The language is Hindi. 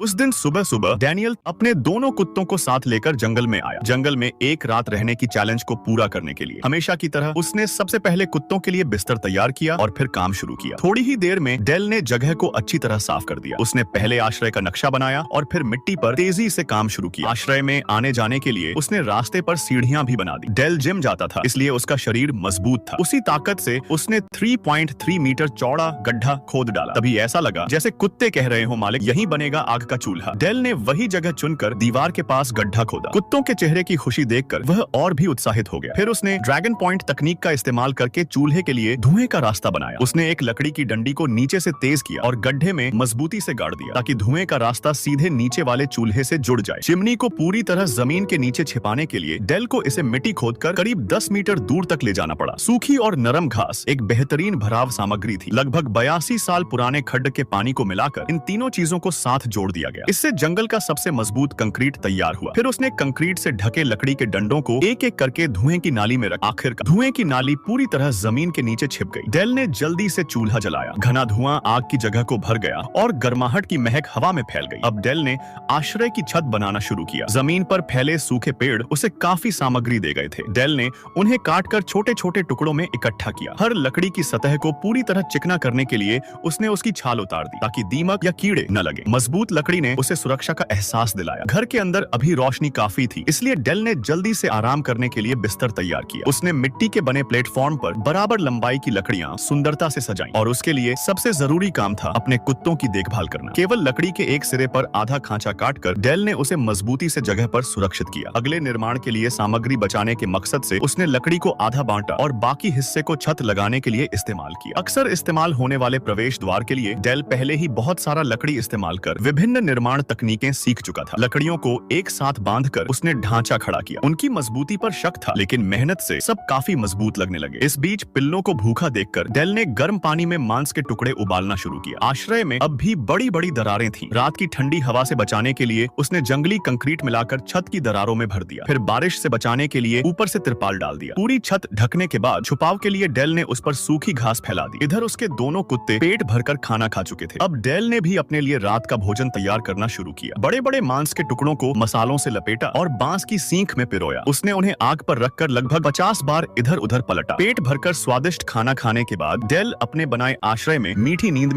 उस दिन सुबह सुबह डैनियल अपने दोनों कुत्तों को साथ लेकर जंगल में आया। जंगल में एक रात रहने की चैलेंज को पूरा करने के लिए हमेशा की तरह उसने सबसे पहले कुत्तों के लिए बिस्तर तैयार किया और फिर काम शुरू किया। थोड़ी ही देर में डेल ने जगह को अच्छी तरह साफ कर दिया। उसने पहले आश्रय का नक्शा बनाया और फिर मिट्टी पर तेजी से काम शुरू किया। आश्रय में आने जाने के लिए उसने रास्ते पर सीढ़ियां भी बना दी। डेल जिम जाता था, इसलिए उसका शरीर मजबूत था। उसी ताकत से उसने 3.3 मीटर चौड़ा गड्ढा खोद डाला। तभी ऐसा लगा जैसे कुत्ते कह रहे हो, मालिक यही बनेगा आग का चूल्हा। डेल ने वही जगह चुनकर दीवार के पास गड्ढा खोदा। कुत्तों के चेहरे की खुशी देखकर वह और भी उत्साहित हो गया। फिर उसने ड्रैगन पॉइंट तकनीक का इस्तेमाल करके चूल्हे के लिए धुएं का रास्ता बनाया। उसने एक लकड़ी की डंडी को नीचे से तेज किया और गड्ढे में मजबूती से गाड़ दिया ताकि धुएं का रास्ता सीधे नीचे वाले चूल्हे से जुड़ जाए। चिमनी को पूरी तरह जमीन के नीचे छिपाने के लिए डेल को इसे मिट्टी खोदकर करीब 10 मीटर दूर तक ले जाना पड़ा। सूखी और नरम घास एक बेहतरीन भराव सामग्री थी। लगभग 82 साल पुराने खड्ड के पानी को मिलाकर इन तीनों चीजों को साथ जोड़ दिया गया। इससे जंगल का सबसे मजबूत कंक्रीट तैयार हुआ। फिर उसने कंक्रीट से ढके लकड़ी के डंडों को एक एक करके धुएं की नाली में रखा। आखिरकार धुएं की नाली पूरी तरह जमीन के नीचे छिप गई। डेल ने जल्दी से चूल्हा जलाया। घना धुआं आग की जगह को भर गया और गर्माहट की महक हवा में फैल गई। अब डेल ने आश्रय की छत बनाना शुरू किया। जमीन पर फैले सूखे पेड़ उसे काफी सामग्री दे गए थे। डेल ने उन्हें काटकर छोटे छोटे टुकड़ों में इकट्ठा किया। हर लकड़ी की सतह को पूरी तरह चिकना करने के लिए उसने उसकी छाल उतार दी ताकि दीमक या कीड़े न लगे। मजबूत लकड़ी ने उसे सुरक्षा का एहसास दिलाया। घर के अंदर अभी रोशनी काफी थी, इसलिए डेल ने जल्दी से आराम करने के लिए बिस्तर तैयार किया। उसने मिट्टी के बने प्लेटफॉर्म पर बराबर लंबाई की लकड़ियां सुंदरता से सजाई और उसके लिए सबसे जरूरी काम था अपने कुत्तों की देखभाल करना। केवल लकड़ी के एक सिरे पर आधा खांचा काटकर डेल ने उसे मजबूती से जगह पर सुरक्षित किया। अगले निर्माण के लिए सामग्री बचाने के मकसद से उसने लकड़ी को आधा बांटा और बाकी हिस्से को छत लगाने के लिए इस्तेमाल किया। अक्सर इस्तेमाल होने वाले प्रवेश द्वार के लिए डेल पहले ही बहुत सारा लकड़ी इस्तेमाल कर विभिन्न निर्माण तकनीकें सीख चुका था। लकड़ियों को एक साथ बांधकर उसने ढांचा खड़ा किया। उनकी मजबूती पर शक था, लेकिन मेहनत से सब काफी मजबूत लगने लगे। इस बीच पिल्लों को भूखा देखकर डेल ने गर्म पानी में मांस के टुकड़े उबालना शुरू किया। आश्रय में अब भी बड़ी बड़ी दरारें थीं। रात की ठंडी हवा से बचाने के लिए उसने जंगली कंक्रीट मिलाकर छत की दरारों में भर दिया। फिर बारिश से बचाने के लिए ऊपर से तिरपाल डाल दिया। पूरी छत ढकने के बाद छुपाव के लिए डेल ने उस पर सूखी घास फैला दी। इधर उसके दोनों कुत्ते पेट भरकर खाना खा चुके थे। अब डेल ने भी अपने लिए रात का भोजन तैयार करना शुरू किया। बड़े बड़े मांस के टुकड़ों को मसालों से लपेटा और बांस की सींख में पिरोया। उसने उन्हें आग पर रखकर लगभग 50 बार इधर उधर पलटा। पेट भरकर स्वादिष्ट खाना खाने के बाद डेल अपने बनाए आश्रय में मीठी नींद में